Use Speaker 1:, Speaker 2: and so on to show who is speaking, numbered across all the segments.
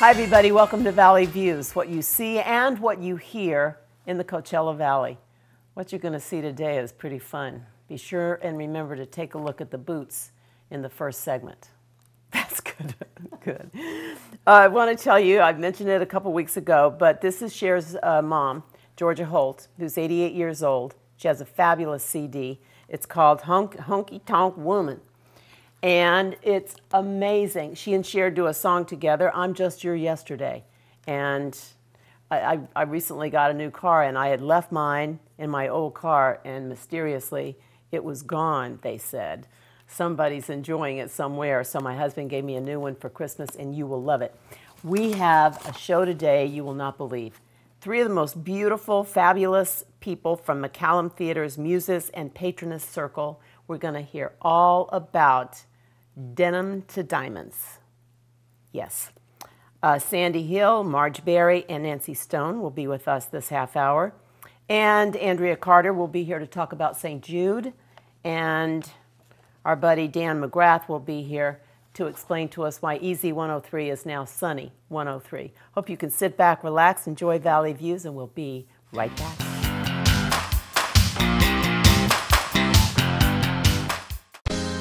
Speaker 1: Hi everybody, welcome to Valley Views, what you see and what you hear in the Coachella Valley. What you're going to see today is pretty fun. Be sure and remember to take a look at the boots in the first segment. That's good. Good. I want to tell you, I mentioned it a couple weeks ago, but this is Cher's mom, Georgia Holt, who's 88 years old. She has a fabulous CD. It's called Honky Tonk Woman. And it's amazing. She and Cher do a song together, I'm Just Your Yesterday. And I recently got a new car, and I had left mine in my old car, and mysteriously it was gone, they said. Somebody's enjoying it somewhere, so my husband gave me a new one for Christmas, and you will love it. We have a show today you will not believe. 3 of the most beautiful, fabulous people from McCallum Theater's Muses and Patroness Circle. We're going to hear all about Denim to Diamonds. Yes. Sandy Hill, Marge Berry, and Nancy Stone will be with us this half hour. And Andrea Carter will be here to talk about St. Jude. And our buddy Dan McGrath will be here to explain to us why Easy 103 is now Sunny 103. Hope you can sit back, relax, enjoy Valley Views, and we'll be right back.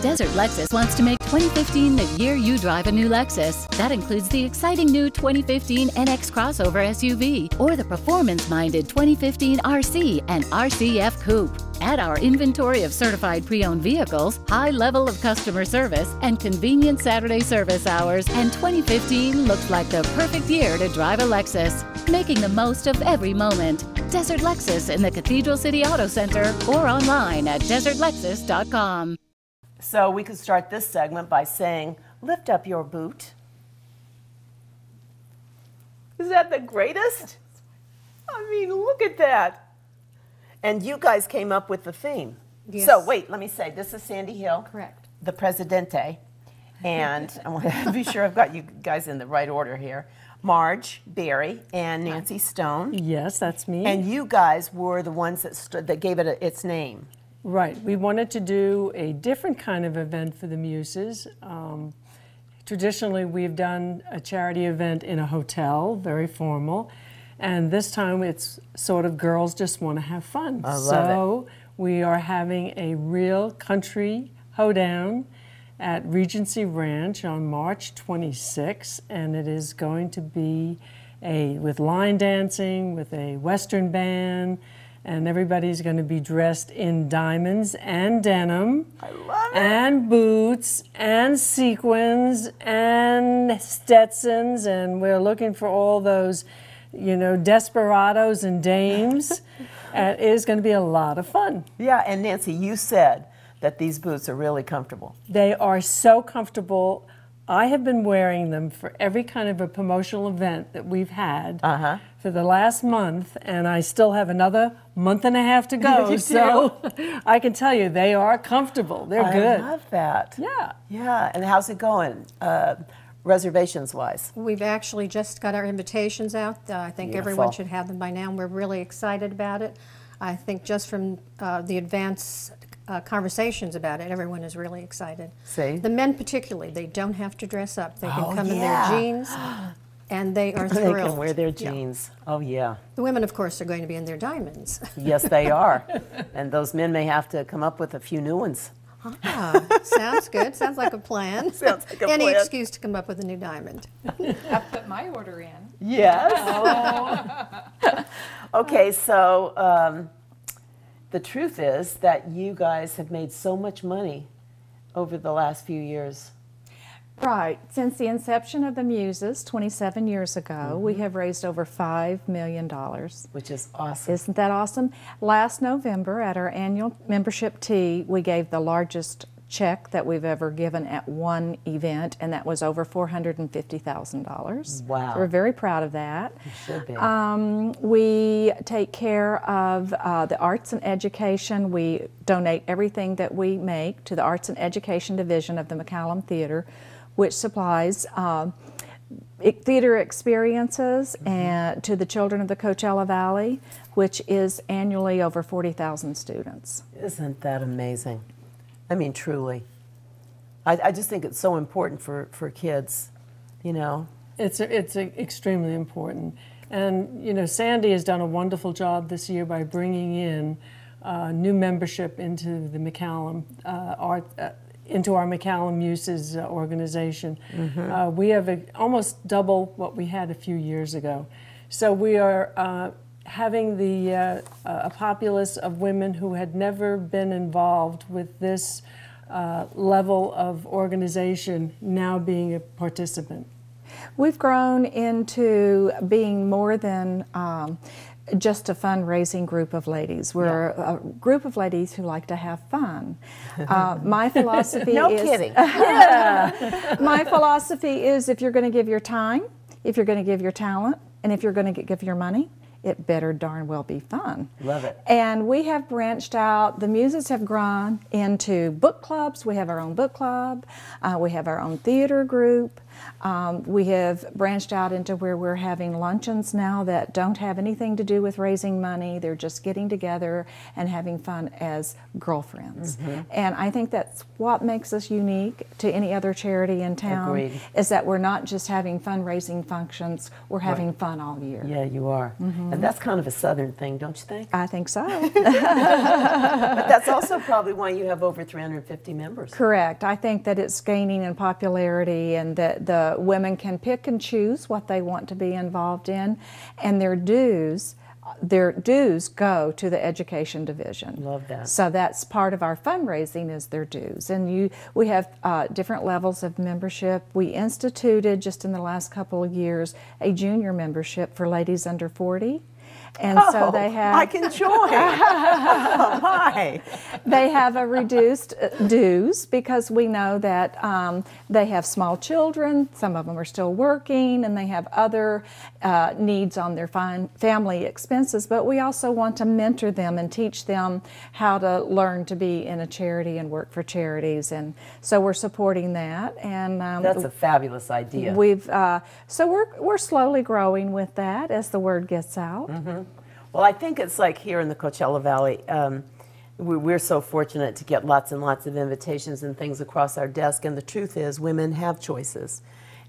Speaker 2: Desert Lexus wants to make 2015 the year you drive a new Lexus. That includes the exciting new 2015 NX crossover SUV or the performance-minded 2015 RC and RCF Coupe. Add our inventory of certified pre-owned vehicles, high level of customer service, and convenient Saturday service hours, and 2015 looks like the perfect year to drive a Lexus, making the most of every moment. Desert Lexus in the Cathedral City Auto Center or online at desertlexus.com.
Speaker 1: So we could start this segment by saying, lift up your boot. Is that the greatest? I mean, look at that. And you guys came up with the theme.
Speaker 3: Yes.
Speaker 1: So wait, let me say, this is Sandy Hill.
Speaker 3: Correct.
Speaker 1: The Presidente. And I want to be sure I've got you guys in the right order here. Marge Berry and Nancy Stone.
Speaker 4: Yes, that's me.
Speaker 1: And you guys were the ones that gave it its name.
Speaker 4: Right. We wanted to do a different kind of event for the Muses. Traditionally, we've done a charity event in a hotel, very formal. And this time, it's sort of girls just want to have fun.
Speaker 1: I love
Speaker 4: so we are having a real country hoedown at Regency Ranch on March 26th. And it is going to be with line dancing, with a Western band, and everybody's going to be dressed in diamonds and denim.
Speaker 1: I love it.
Speaker 4: And boots and sequins and Stetsons, and we're looking for all those, you know, desperados and dames. And it is going to be a lot of fun.
Speaker 1: Yeah, and Nancy, you said that these boots are really comfortable.
Speaker 4: They are so comfortable. I have been wearing them for every kind of a promotional event that we've had for the last month, and I still have another month and a half to go.
Speaker 1: You
Speaker 4: so I can tell you they are comfortable. They're good.
Speaker 1: I love that.
Speaker 4: Yeah.
Speaker 1: Yeah, and how's it going, reservations-wise?
Speaker 3: We've actually just got our invitations out. I think everyone should have them by now, and we're really excited about it. I think just from the advance conversations about it, everyone is really excited.
Speaker 1: See?
Speaker 3: The men particularly, they don't have to dress up. They can come in their jeans, and they are thrilled.
Speaker 1: They can wear their jeans. Yeah. Oh, yeah.
Speaker 3: The women, of course, are going to be in their diamonds.
Speaker 1: Yes, they are. And those men may have to come up with a few new ones.
Speaker 3: Sounds good. Sounds like a plan.
Speaker 1: Sounds like a
Speaker 3: Any
Speaker 1: plan.
Speaker 3: excuse to come up with a new diamond.
Speaker 5: I've put my order in.
Speaker 1: Yes. Okay, so the truth is that you guys have made so much money over the last few years.
Speaker 5: Right. Since the inception of the Muses 27 years ago, we have raised over $5 million.
Speaker 1: Which is awesome.
Speaker 5: Isn't that awesome? Last November at our annual membership tea, we gave the largest check that we've ever given at one event, and that was over $450,000.
Speaker 1: Wow.
Speaker 5: So we're very proud of that.
Speaker 1: You should be.
Speaker 5: We take care of the arts and education. We donate everything that we make to the Arts and Education Division of the McCallum Theater, which supplies theater experiences and to the children of the Coachella Valley, which is annually over 40,000 students.
Speaker 1: Isn't that amazing? I mean, truly. I just think it's so important for kids, you know,
Speaker 4: It's extremely important. And, you know, Sandy has done a wonderful job this year by bringing in new membership into the McCallum into our McCallum Muses organization. We have almost double what we had a few years ago. So we are having a populace of women who had never been involved with this level of organization now being a participant.
Speaker 5: We've grown into being more than just a fundraising group of ladies. We're a group of ladies who like to have fun. My philosophy
Speaker 1: no
Speaker 5: is...
Speaker 1: kidding.
Speaker 5: My philosophy is if you're going to give your time, if you're going to give your talent, and if you're going to give your money, it better darn well be fun.
Speaker 1: Love it.
Speaker 5: And we have branched out. The Muses have grown into book clubs. We have our own book club. We have our own theater group. We have branched out into where we're having luncheons now that don't have anything to do with raising money. They're just getting together and having fun as girlfriends. And I think that's what makes us unique to any other charity in town.
Speaker 1: Agreed.
Speaker 5: Is that we're not just having fundraising functions, we're having fun all year.
Speaker 1: Yeah, you are. And that's kind of a Southern thing, don't you think?
Speaker 5: I think so.
Speaker 1: But that's also probably why you have over 350 members.
Speaker 5: Correct. I think that it's gaining in popularity and that the women can pick and choose what they want to be involved in, and their dues go to the education division.
Speaker 1: Love that.
Speaker 5: So that's part of our fundraising is their dues. And we have different levels of membership. We instituted just in the last couple of years a junior membership for ladies under 40. And so they have...
Speaker 1: I can join. Oh, my.
Speaker 5: They have a reduced dues because we know that they have small children, some of them are still working, and they have other needs on their family expenses, but we also want to mentor them and teach them how to learn to be in a charity and work for charities, and so we're supporting that. And
Speaker 1: that's a fabulous idea.
Speaker 5: So we're slowly growing with that as the word gets out.
Speaker 1: Well, I think it's like here in the Coachella Valley, we're so fortunate to get lots and lots of invitations and things across our desk, and the truth is women have choices,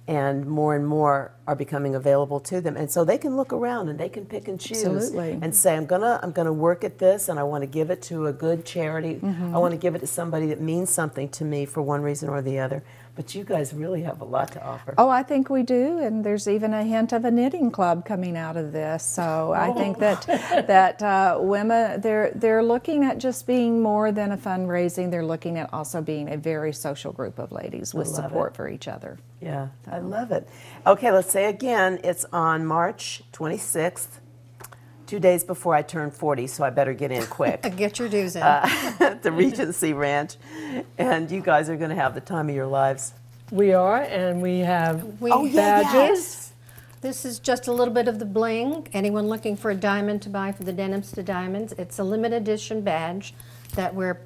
Speaker 1: and more are becoming available to them, and so they can look around and they can pick and choose.
Speaker 5: Absolutely.
Speaker 1: And say, I'm gonna work at this, and I want to give it to a good charity. I want to give it to somebody that means something to me for one reason or the other. But you guys really have a lot to offer.
Speaker 5: Oh, I think we do, and there's even a hint of a knitting club coming out of this. So I think that women, they're looking at just being more than a fundraising. They're looking at also being a very social group of ladies with support for each other.
Speaker 1: Yeah, I love it. Okay, let's say again, it's on March 26th. 2 days before I turn 40, so I better get in quick.
Speaker 3: Get your dues in.
Speaker 1: At the Regency Ranch, and you guys are going to have the time of your lives.
Speaker 4: We are, and we have badges.
Speaker 3: Yes. This is just a little bit of the bling. Anyone looking for a diamond to buy for the Denims to Diamonds, it's a limited edition badge that we're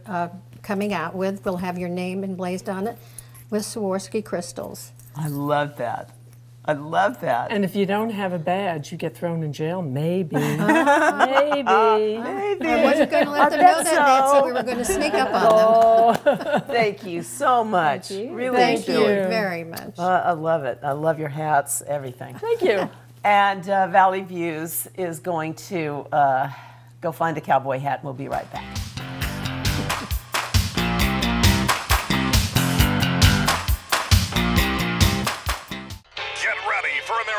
Speaker 3: coming out with. We'll have your name emblazed on it with Swarovski crystals.
Speaker 1: I love that. I love that.
Speaker 4: And if you don't have a badge, you get thrown in jail. Maybe. Maybe.
Speaker 1: Maybe.
Speaker 3: I wasn't going to let them know that, Nancy. We were going to sneak up on them.
Speaker 1: Thank you so much.
Speaker 5: Thank you.
Speaker 1: Really
Speaker 3: Thank you
Speaker 1: enjoyed it.
Speaker 3: very much.
Speaker 1: I love it. I love your hats, everything.
Speaker 4: Thank you.
Speaker 1: And Valley Views is going to go find a cowboy hat, and we'll be right back.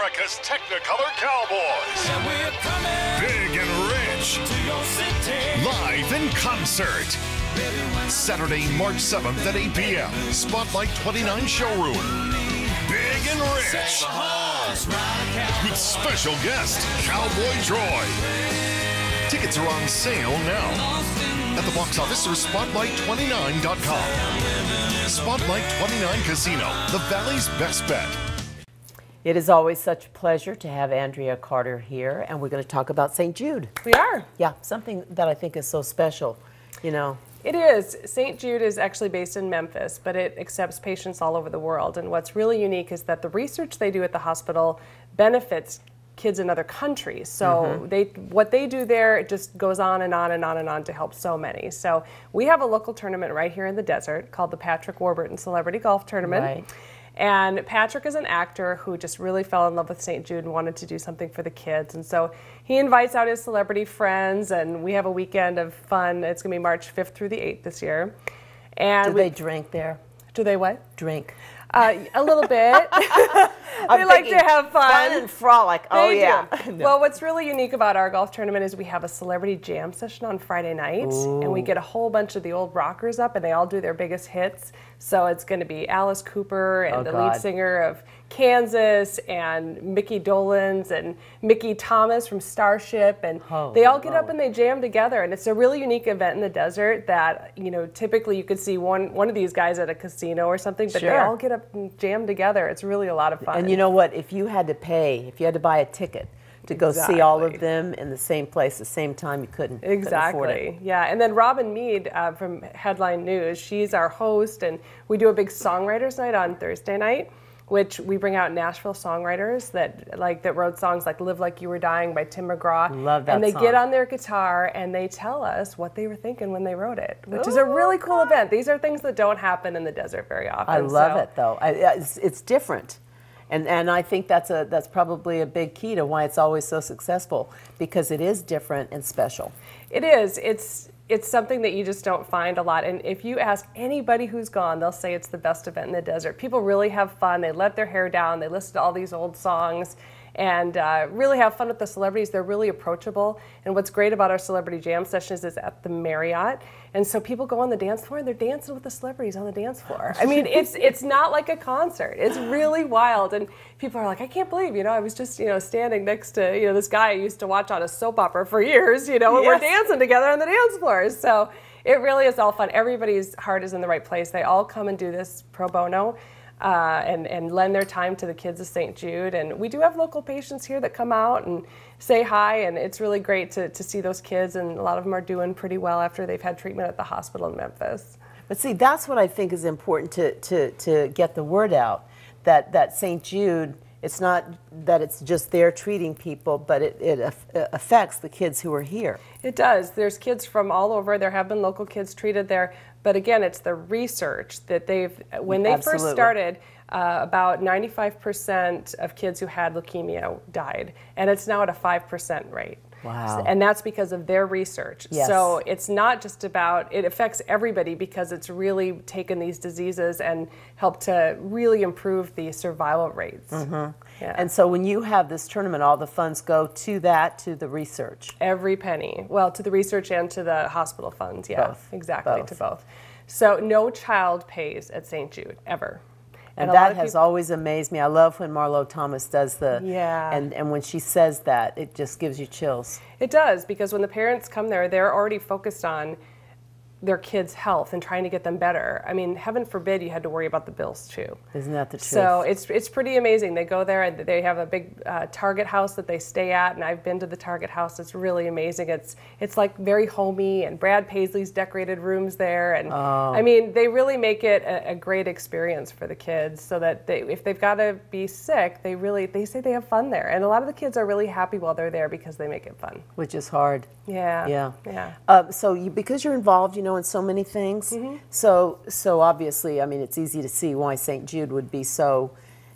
Speaker 6: America's Technicolor Cowboys.
Speaker 7: And we're coming
Speaker 6: Big and rich.
Speaker 7: to your city.
Speaker 6: Live in concert. Saturday, March 7th at 8 p.m. Spotlight 29 Showroom. Big and rich. With special guest, Cowboy Troy. Tickets are on sale now. At the box office or spotlight29.com. Spotlight 29 Casino, the Valley's best bet.
Speaker 1: It is always such a pleasure to have Andrea Carter here, and we're going to talk about St. Jude.
Speaker 8: We are.
Speaker 1: Yeah, something that I think is so special, you know.
Speaker 8: It is. St. Jude is actually based in Memphis, but it accepts patients all over the world. And what's really unique is that the research they do at the hospital benefits kids in other countries. So what they do there, it just goes on and on and on and on to help so many. So we have a local tournament right here in the desert called the Patrick Warburton Celebrity Golf Tournament.
Speaker 1: Right.
Speaker 8: And Patrick is an actor who just really fell in love with St. Jude and wanted to do something for the kids. And so he invites out his celebrity friends, and we have a weekend of fun. It's going to be March 5th through the 8th this year. And
Speaker 1: do they drink there?
Speaker 8: Do they what?
Speaker 1: Drink.
Speaker 8: A little bit. They like to have fun
Speaker 1: and frolic. Oh, yeah.
Speaker 8: No. Well, what's really unique about our golf tournament is we have a celebrity jam session on Friday night, and we get a whole bunch of the old rockers up, and they all do their biggest hits. So it's going to be Alice Cooper and the lead singer of Kansas, and Mickey Dolenz and Mickey Thomas from Starship, and they all get up and they jam together. And it's a really unique event in the desert that, you know, typically you could see one of these guys at a casino or something, but they all get up and jam together. It's really a lot of fun.
Speaker 1: And you know what? If you had to buy a ticket to go see all of them in the same place at the same time, you couldn't.
Speaker 8: Exactly. Yeah. And then Robin Mead from Headline News, she's our host, and we do a big songwriters night on Thursday night, which we bring out Nashville songwriters that wrote songs like "Live Like You Were Dying" by Tim McGraw.
Speaker 1: Love that
Speaker 8: And they
Speaker 1: song.
Speaker 8: get on their guitar and they tell us what they were thinking when they wrote it, which is a really cool event. These are things that don't happen in the desert very often.
Speaker 1: I love it though. It's different. And I think that's probably a big key to why it's always so successful, because it is different and special.
Speaker 8: It is. It's something that you just don't find a lot. And if you ask anybody who's gone, they'll say it's the best event in the desert. People really have fun. They let their hair down. They listen to all these old songs and really have fun with the celebrities. They're really approachable. And what's great about our celebrity jam sessions is at the Marriott. And so people go on the dance floor and they're dancing with the celebrities on the dance floor. I mean, it's not like a concert. It's really wild. And people are like, I can't believe, I was just, standing next to, this guy I used to watch on a soap opera for years, and we're dancing together on the dance floor. So it really is all fun. Everybody's heart is in the right place. They all come and do this pro bono. And lend their time to the kids of St. Jude. And we do have local patients here that come out and say hi, and it's really great to see those kids, and a lot of them are doing pretty well after they've had treatment at the hospital in Memphis.
Speaker 1: But see, that's what I think is important to get the word out, that St. Jude, it's not that it's just there treating people, but it affects the kids who are here. It
Speaker 8: does. There's kids from all over. There have been local kids treated there. But again, it's the research that when they first started, about 95% of kids who had leukemia died. And it's now at a 5% rate.
Speaker 1: Wow.
Speaker 8: And that's because of their research.
Speaker 1: Yes.
Speaker 8: So it's not just about, it affects everybody, because it's really taken these diseases and helped to really improve the survival rates.
Speaker 1: Mm-hmm.
Speaker 8: Yeah.
Speaker 1: And so when you have this tournament, all the funds go to the research?
Speaker 8: Every penny. Well, to the research and to the hospital funds, yeah.
Speaker 1: Both.
Speaker 8: Exactly, to both. So no child pays at St. Jude, ever.
Speaker 1: And that has always amazed me. I love when Marlo Thomas does and when she says that, it just gives you chills.
Speaker 8: It does, because when the parents come there, they're already focused on their kids' health and trying to get them better. I mean, heaven forbid you had to worry about the bills too.
Speaker 1: Isn't that the truth?
Speaker 8: So it's pretty amazing. They go there and they have a big Target house that they stay at, and I've been to the Target house. It's really amazing. It's like very homey, and Brad Paisley's decorated rooms there, and I mean, they really make it a great experience for the kids, so that if they've got to be sick, they say they have fun there, and a lot of the kids are really happy while they're there because they make it fun.
Speaker 1: Which is hard.
Speaker 8: Yeah.
Speaker 1: So because you're involved, in so many things, so obviously, I mean, it's easy to see why St. Jude would be so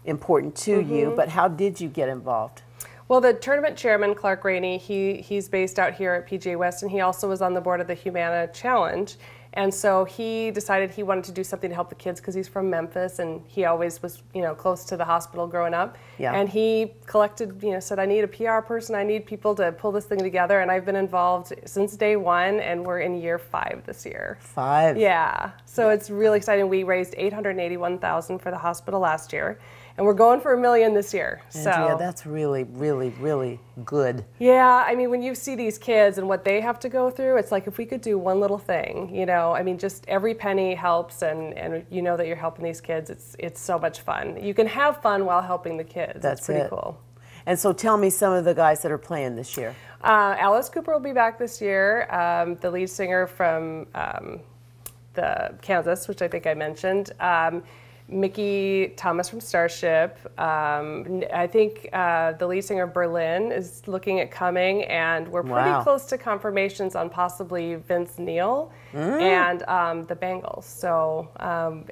Speaker 1: important to you, but how did you get involved?
Speaker 8: Well, the tournament chairman, Clark Rainey, he's based out here at PGA West, and he also was on the board of the Humana Challenge. And so he decided he wanted to do something to help the kids, because he's from Memphis, and he always was, close to the hospital growing up. Yeah. And he collected, said, I need a PR person, I need people to pull this thing together. And I've been involved since day one, and we're in year 5 this year.
Speaker 1: 5?
Speaker 8: Yeah. So it's really exciting. We raised $881,000 for the hospital last year, and we're going for $1 million this year.
Speaker 1: Andrea, that's really, really, really good.
Speaker 8: Yeah, I mean, when you see these kids and what they have to go through, it's like if we could do one little thing, I mean, just every penny helps, and you know that you're helping these kids. It's so much fun. You can have fun while helping the kids.
Speaker 1: That's
Speaker 8: pretty cool.
Speaker 1: And so tell me some of the guys that are playing this year.
Speaker 8: Alice Cooper will be back this year, the lead singer from the Kansas, which I think I mentioned. Mickey Thomas from Starship. I think the lead singer of Berlin is looking at coming, and we're pretty close to confirmations on possibly Vince Neil and the Bangles. So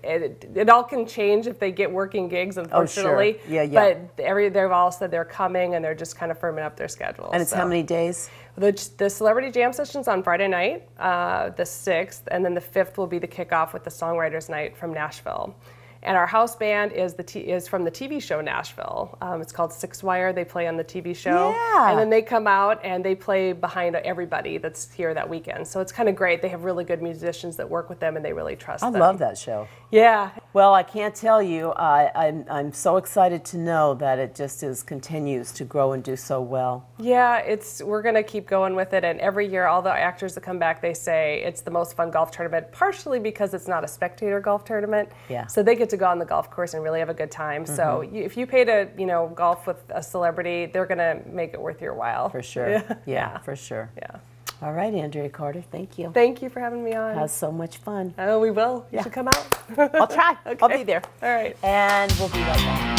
Speaker 8: it all can change if they get working gigs, unfortunately.
Speaker 1: Oh, sure. Yeah.
Speaker 8: But they've all said they're coming, and they're just kind of firming up their schedule.
Speaker 1: And it's how many days?
Speaker 8: The Celebrity Jam session's on Friday night, the 6th, and then the 5th will be the kickoff with the Songwriters Night from Nashville. And our house band is from the TV show Nashville. It's called Six Wire. They play on the TV show.
Speaker 1: Yeah.
Speaker 8: And then they come out and they play behind everybody that's here that weekend. So it's kind of great. They have really good musicians that work with them, and they really trust them.
Speaker 1: I love that show.
Speaker 8: Yeah.
Speaker 1: Well, I can't tell you. I'm so excited to know that it just continues to grow and do so well.
Speaker 8: Yeah, we're going to keep going with it. And every year, all the actors that come back, they say it's the most fun golf tournament, partially because it's not a spectator golf tournament.
Speaker 1: Yeah.
Speaker 8: So they get to go on the golf course and really have a good time. So if you pay to golf with a celebrity, they're going to make it worth your while.
Speaker 1: For sure. Yeah, for sure.
Speaker 8: Yeah.
Speaker 1: All right, Andrea Carter, thank you.
Speaker 8: Thank you for having me on.
Speaker 1: It was so much fun.
Speaker 8: Oh, we will. You should come out.
Speaker 1: I'll try.
Speaker 8: Okay.
Speaker 1: I'll be there.
Speaker 8: All right.
Speaker 1: And we'll be right back.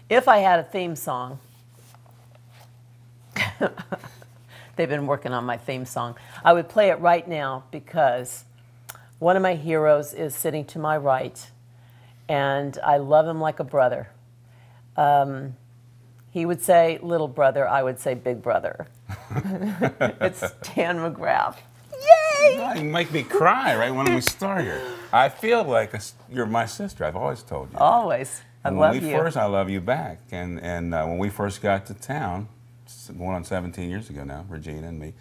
Speaker 1: If I had a theme song, they've been working on my theme song, I would play it right now because one of my heroes is sitting to my right, and I love him like a brother. He would say little brother, I would say big brother. It's Dan McGrath. Yay!
Speaker 9: You make me cry right when we start here. I feel like you're my sister. I've always told you.
Speaker 1: Always. I love you.
Speaker 9: I love you back. And when we first got to town, going on 17 years ago now, Regina and me,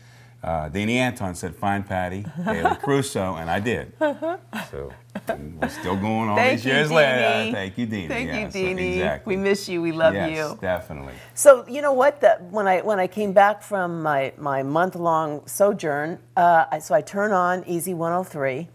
Speaker 9: Deanie Anton said, "Find Patty, Haley Crusoe," and I did. So we're still going on these years later. Thank you, Deanie.
Speaker 1: Thank you, Deanie.
Speaker 9: Exactly.
Speaker 1: We miss you. We love you.
Speaker 9: Yes, definitely.
Speaker 1: So you know what? When I came back from my month-long sojourn, so I turn on Easy 103,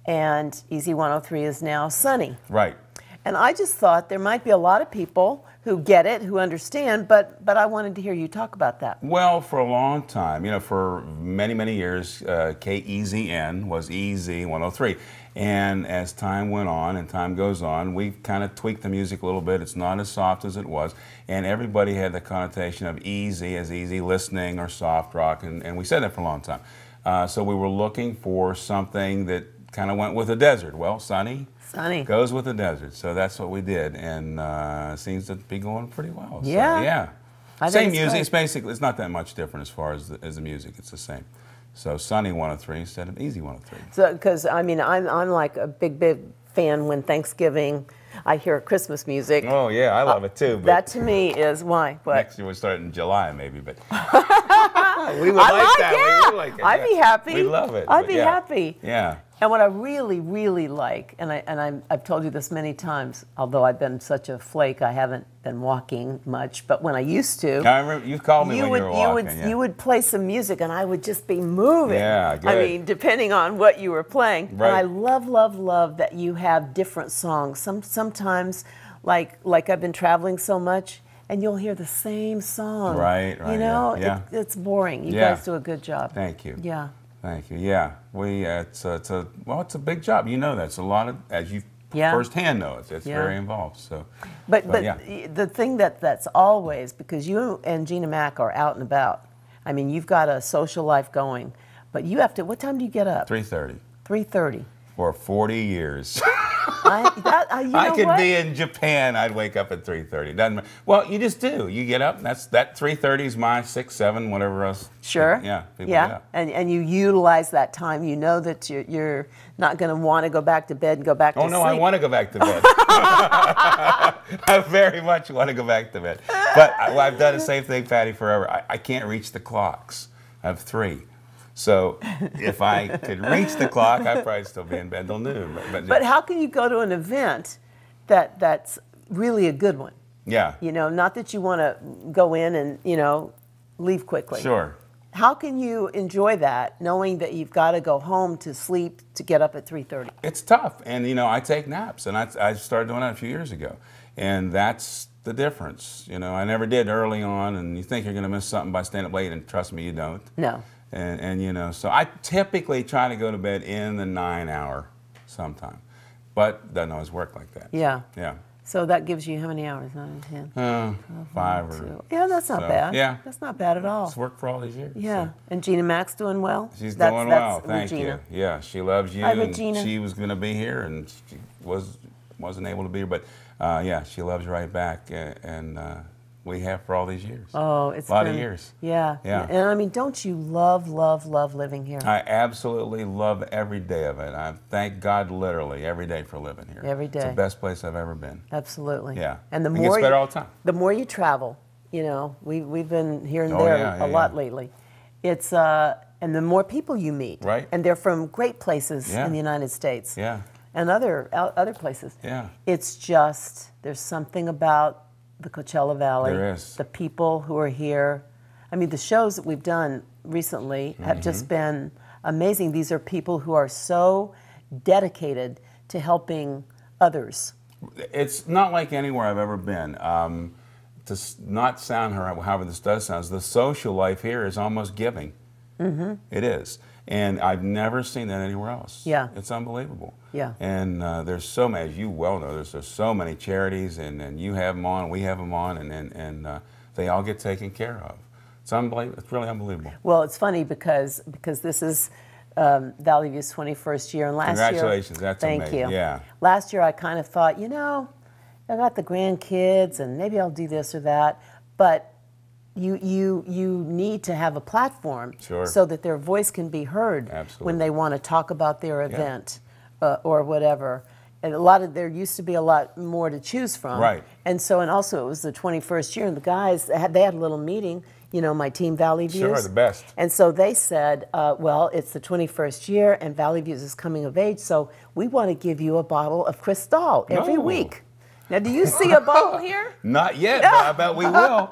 Speaker 1: and Easy 103 is now sunny.
Speaker 9: Right.
Speaker 1: And I just thought there might be a lot of people who get it, who understand, but I wanted to hear you talk about that.
Speaker 9: Well, for a long time, for many, many years, KEZN was EZ 103. And as time went on and time goes on, we've kind of tweaked the music a little bit. It's not as soft as it was. And everybody had the connotation of easy as easy listening or soft rock, and we said that for a long time. So we were looking for something that kind of went with the desert. Well, sunny goes with the desert, so that's what we did, and seems to be going pretty well.
Speaker 1: Yeah,
Speaker 9: so, yeah.
Speaker 1: I
Speaker 9: Same
Speaker 1: think
Speaker 9: music.
Speaker 1: great.
Speaker 9: It's basically it's not that much different as far as the music. It's the same. So Sunny 103 instead of Easy 103.
Speaker 1: So because I'm like a big fan when Thanksgiving I hear Christmas music.
Speaker 9: Oh yeah, I love it too. But
Speaker 1: that to me is why. What?
Speaker 9: Next year we'll start in July maybe, but
Speaker 1: we would like that. Yeah. We would like it. I'd be happy.
Speaker 9: We love it.
Speaker 1: I'd be happy.
Speaker 9: Yeah.
Speaker 1: And what I really, really like, and I've told you this many times, although I've been such a flake, I haven't been walking much, but when I used to,
Speaker 9: I remember you called me when you were walking.
Speaker 1: You would play some music, and I would just be moving.
Speaker 9: Yeah, good.
Speaker 1: I mean, depending on what you were playing.
Speaker 9: Right.
Speaker 1: And I love that you have different songs. Sometimes, like I've been traveling so much, and you'll hear the same song.
Speaker 9: Right.
Speaker 1: You know,
Speaker 9: yeah.
Speaker 1: it's boring. You guys do a good job.
Speaker 9: Thank you.
Speaker 1: Yeah.
Speaker 9: Thank you. Yeah, it's a big job. You know that. It's a lot of, as you firsthand know, it's very involved. So,
Speaker 1: but the thing that's always, because you and Gina Mack are out and about. I mean, you've got a social life going, but you have to. What time do you get up?
Speaker 9: 3:30.
Speaker 1: 3:30.
Speaker 9: For 40 years.
Speaker 1: I
Speaker 9: could be in Japan. I'd wake up at 3:30. Doesn't matter. Well, you just do. You get up. That 3:30 is my 6, 7, whatever else.
Speaker 1: Sure.
Speaker 9: Yeah. People get up.
Speaker 1: And you utilize that time. You know that you're not going to want to go back to bed and go back to sleep.
Speaker 9: Oh no, I want to go back to bed. I very much want to go back to bed. But I've done the same thing, Patty, forever. I can't reach the clocks. I have 3. So if I could reach the clock, I'd probably still be in bed till noon.
Speaker 1: But how can you go to an event that's really a good one?
Speaker 9: Yeah.
Speaker 1: You know, not that you want to go in and, you know, leave quickly.
Speaker 9: Sure.
Speaker 1: How can you enjoy that knowing that you've got to go home to sleep to get up at 3:30?
Speaker 9: It's tough. And, you know, I take naps. And I started doing that a few years ago. And that's the difference. You know, I never did early on. And you think you're going to miss something by staying up late. And trust me, you don't.
Speaker 1: No.
Speaker 9: And you know, so I typically try to go to bed in the 9-hour sometime. But doesn't always work like that.
Speaker 1: Yeah.
Speaker 9: Yeah.
Speaker 1: So that gives you how many hours? 9 and 10?
Speaker 9: 5 or...
Speaker 1: Yeah, that's not bad.
Speaker 9: Yeah.
Speaker 1: That's not bad at all.
Speaker 9: It's worked for all these years.
Speaker 1: Yeah.
Speaker 9: So.
Speaker 1: And Gina Mack's doing well?
Speaker 9: She's doing well, thank
Speaker 1: Regina.
Speaker 9: you. Yeah, she loves you.
Speaker 1: Hi,
Speaker 9: and
Speaker 1: Regina.
Speaker 9: she was going to be here, and she wasn't able to be here. But, yeah, she loves you right back. And we have for all these years.
Speaker 1: Oh, it's
Speaker 9: a lot
Speaker 1: been,
Speaker 9: of years.
Speaker 1: Yeah.
Speaker 9: Yeah.
Speaker 1: And I mean, don't you love living here?
Speaker 9: I absolutely love every day of it. I thank God literally every day for living here.
Speaker 1: Every day.
Speaker 9: It's the best place I've ever been.
Speaker 1: Absolutely.
Speaker 9: Yeah.
Speaker 1: And the
Speaker 9: it
Speaker 1: more
Speaker 9: gets better all the time.
Speaker 1: The more you travel, you know, we've been here and
Speaker 9: Oh,
Speaker 1: there
Speaker 9: yeah,
Speaker 1: a lot lately. It's and the more people you meet.
Speaker 9: Right.
Speaker 1: And they're from great places
Speaker 9: Yeah.
Speaker 1: in the United States.
Speaker 9: Yeah.
Speaker 1: And other places.
Speaker 9: Yeah.
Speaker 1: It's just there's something about the Coachella Valley.
Speaker 9: There is.
Speaker 1: The people who are here. I mean, the shows that we've done recently have just been amazing. These are people who are so dedicated to helping others.
Speaker 9: It's not like anywhere I've ever been. To not sound however this does sound, the social life here is almost giving. It is. And I've never seen that anywhere else.
Speaker 1: Yeah.
Speaker 9: It's unbelievable.
Speaker 1: Yeah.
Speaker 9: And there's so many, as you well know, there's so many charities, and you have them on, we have them on, and they all get taken care of. It's unbelievable. It's really unbelievable.
Speaker 1: Well, it's funny because this is Valley View's 21st year, and last
Speaker 9: Congratulations,
Speaker 1: year,
Speaker 9: that's
Speaker 1: thank
Speaker 9: amazing.
Speaker 1: you.
Speaker 9: Yeah.
Speaker 1: Last year, I kind of thought, you know, I got the grandkids, and maybe I'll do this or that, but you need to have a platform so that their voice can be heard when they want to talk about their event or whatever. And there used to be a lot more to choose from.
Speaker 9: Right.
Speaker 1: And so, and also it was the 21st year, and the guys, they had a little meeting, you know, my team, Valley Views.
Speaker 9: Sure, the best.
Speaker 1: And so they said, well, it's the 21st year, and Valley Views is coming of age, so we want to give you a bottle of Cristal every week. Now, do you see a bottle here?
Speaker 9: Not yet, but I bet we will.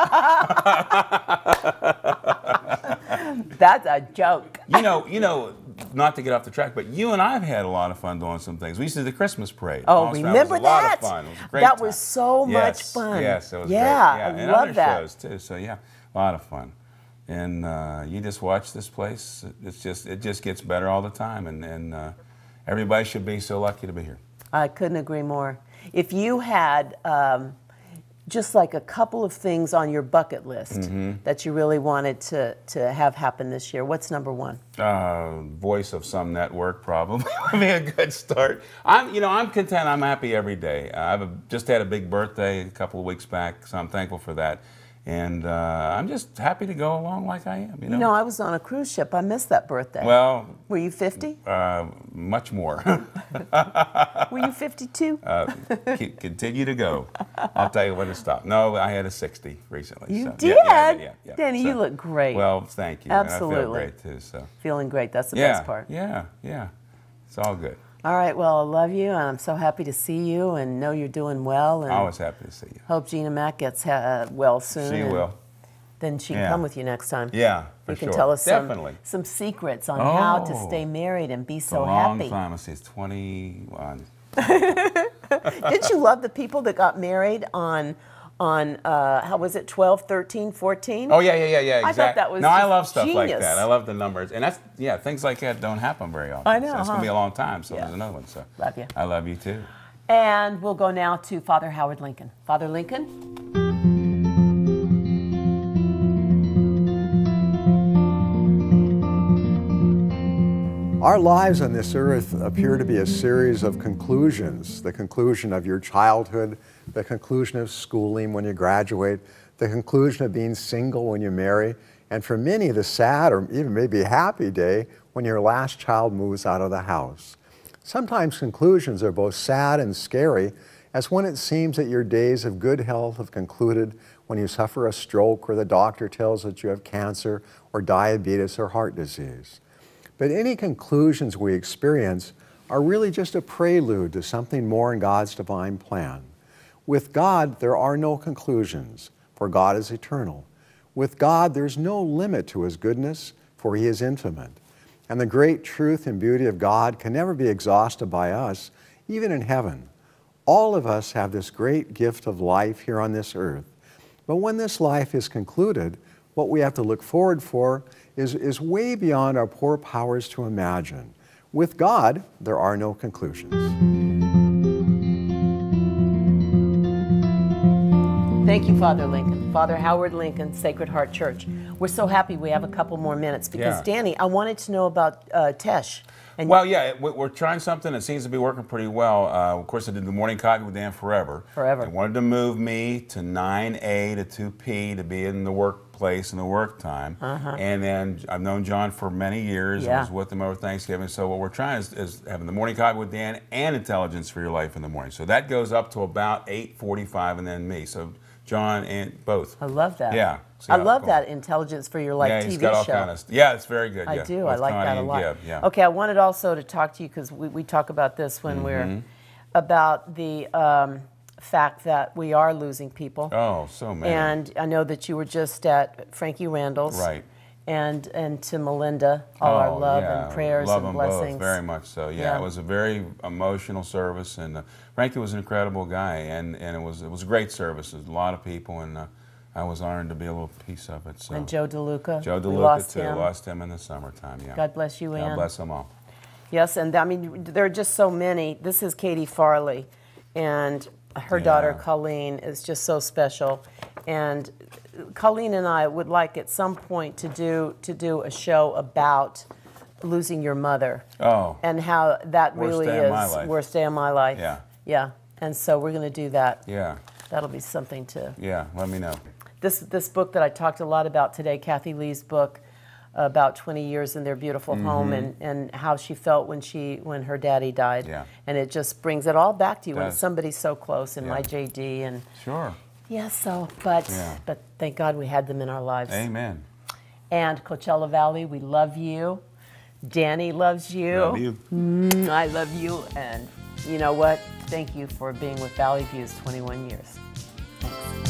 Speaker 1: That's a joke.
Speaker 9: You know, not to get off the track, but you and I have had a lot of fun doing some things. We used to do the Christmas parade.
Speaker 1: Oh, remember that?
Speaker 9: It was a lot of fun. It was a great
Speaker 1: that
Speaker 9: time.
Speaker 1: was so much fun.
Speaker 9: Yes, it was great.
Speaker 1: Yeah,
Speaker 9: And
Speaker 1: I love
Speaker 9: other
Speaker 1: that.
Speaker 9: shows too. So yeah, a lot of fun. And you just watch this place. It just gets better all the time, and everybody should be so lucky to be here.
Speaker 1: I couldn't agree more. If you had just like a couple of things on your bucket list that you really wanted to have happen this year, what's number one?
Speaker 9: Voice of some network probably would be a good start. I'm content. I'm happy every day. I've just had a big birthday a couple of weeks back, so I'm thankful for that. And I'm just happy to go along like I am. You know,
Speaker 1: I was on a cruise ship. I missed that birthday.
Speaker 9: Well,
Speaker 1: were you 50?
Speaker 9: Much more.
Speaker 1: Were you 52?
Speaker 9: Continue to go. I'll tell you when to stop. No, I had a 60 recently.
Speaker 1: You
Speaker 9: so,
Speaker 1: did?
Speaker 9: Yeah.
Speaker 1: Danny, you look great.
Speaker 9: Well, thank you.
Speaker 1: Absolutely.
Speaker 9: And I feel great too. So.
Speaker 1: Feeling great. That's the best part.
Speaker 9: Yeah. It's all good.
Speaker 1: All right, well, I love you, and I'm so happy to see you and know you're doing well. And
Speaker 9: always happy to see you.
Speaker 1: Hope Gina Mack gets well soon.
Speaker 9: She will.
Speaker 1: Then she can come with you next time.
Speaker 9: Yeah, for
Speaker 1: sure. You
Speaker 9: can
Speaker 1: tell us
Speaker 9: Definitely.
Speaker 1: some secrets on how to stay married and be so
Speaker 9: happy.
Speaker 1: It's a long
Speaker 9: time. I see it's 21.
Speaker 1: Didn't you love the people that got married on how was it, 12, 13, 14?
Speaker 9: Oh, yeah, exactly.
Speaker 1: I thought that was
Speaker 9: I love stuff
Speaker 1: genius.
Speaker 9: like that. I love the numbers. And that's, things like that don't happen very often.
Speaker 1: I know,
Speaker 9: so it's going to be a long time, so there's another one. So
Speaker 1: love you.
Speaker 9: I love you, too.
Speaker 1: And we'll go now to Father Howard Lincoln. Father Lincoln?
Speaker 10: Our lives on this earth appear to be a series of conclusions. The conclusion of your childhood, the conclusion of schooling when you graduate, the conclusion of being single when you marry, and for many, the sad or even maybe happy day when your last child moves out of the house. Sometimes conclusions are both sad and scary, as when it seems that your days of good health have concluded when you suffer a stroke or the doctor tells that you have cancer or diabetes or heart disease. But any conclusions we experience are really just a prelude to something more in God's divine plan. With God, there are no conclusions, for God is eternal. With God, there's no limit to His goodness, for He is infinite. And the great truth and beauty of God can never be exhausted by us, even in heaven. All of us have this great gift of life here on this earth. But when this life is concluded, what we have to look forward for is way beyond our poor powers to imagine. With God, there are no conclusions.
Speaker 1: Thank you, Father Lincoln. Father Howard Lincoln, Sacred Heart Church. We're so happy we have a couple more minutes because, Danny, I wanted to know about Tesh. And
Speaker 9: well, yeah, we're trying something that seems to be working pretty well. Of course, I did the morning copy with Dan Forever.
Speaker 1: Forever.
Speaker 9: They wanted to move me to 9A to 2P to be in the workplace and the work time. And then I've known John for many years. I was with him over Thanksgiving. So what we're trying is having the morning copy with Dan and Intelligence for Your Life in the morning. So that goes up to about 8:45 and then me. So John and both.
Speaker 1: I love that.
Speaker 9: Yeah.
Speaker 1: I love that Intelligence for Your Life TV show.
Speaker 9: Yeah, he's got all kind of stuff. Yeah, it's very good.
Speaker 1: I do. I like that a lot.
Speaker 9: Yeah.
Speaker 1: Okay, I wanted also to talk to you because we talk about this when we're about the fact that we are losing people.
Speaker 9: Oh, so many.
Speaker 1: And I know that you were just at Frankie Randall's.
Speaker 9: Right.
Speaker 1: And to Melinda, all our love and prayers and blessings.
Speaker 9: Love them both, very much so. Yeah, it was a very emotional service, and Frankie was an incredible guy, and it was a great service. There was a lot of people, and I was honored to be a little piece of it. So.
Speaker 1: And Joe DeLuca.
Speaker 9: Joe DeLuca too. Lost him in the summertime. Yeah.
Speaker 1: God bless you, Ann.
Speaker 9: God bless them all.
Speaker 1: Yes, and I mean there are just so many. This is Katie Farley, and her daughter Colleen is just so special, and Colleen and I would like at some point to do a show about losing your mother.
Speaker 9: Oh.
Speaker 1: And how that really is
Speaker 9: worst day of my life.
Speaker 1: Yeah. Yeah. And so we're going to do that.
Speaker 9: Yeah.
Speaker 1: That'll be something to.
Speaker 9: Yeah. Let me know.
Speaker 1: This book that I talked a lot about today, Kathy Lee's book, about 20 years in their beautiful home, and how she felt when her daddy died.
Speaker 9: Yeah.
Speaker 1: And it just brings it all back to you when it's somebody so close, and my JD and.
Speaker 9: Sure.
Speaker 1: Yeah, but thank God we had them in our lives.
Speaker 9: Amen.
Speaker 1: And Coachella Valley, we love you. Danny loves you.
Speaker 9: Love you.
Speaker 1: I love you. And you know what? Thank you for being with Valley Views 21 years. Thanks.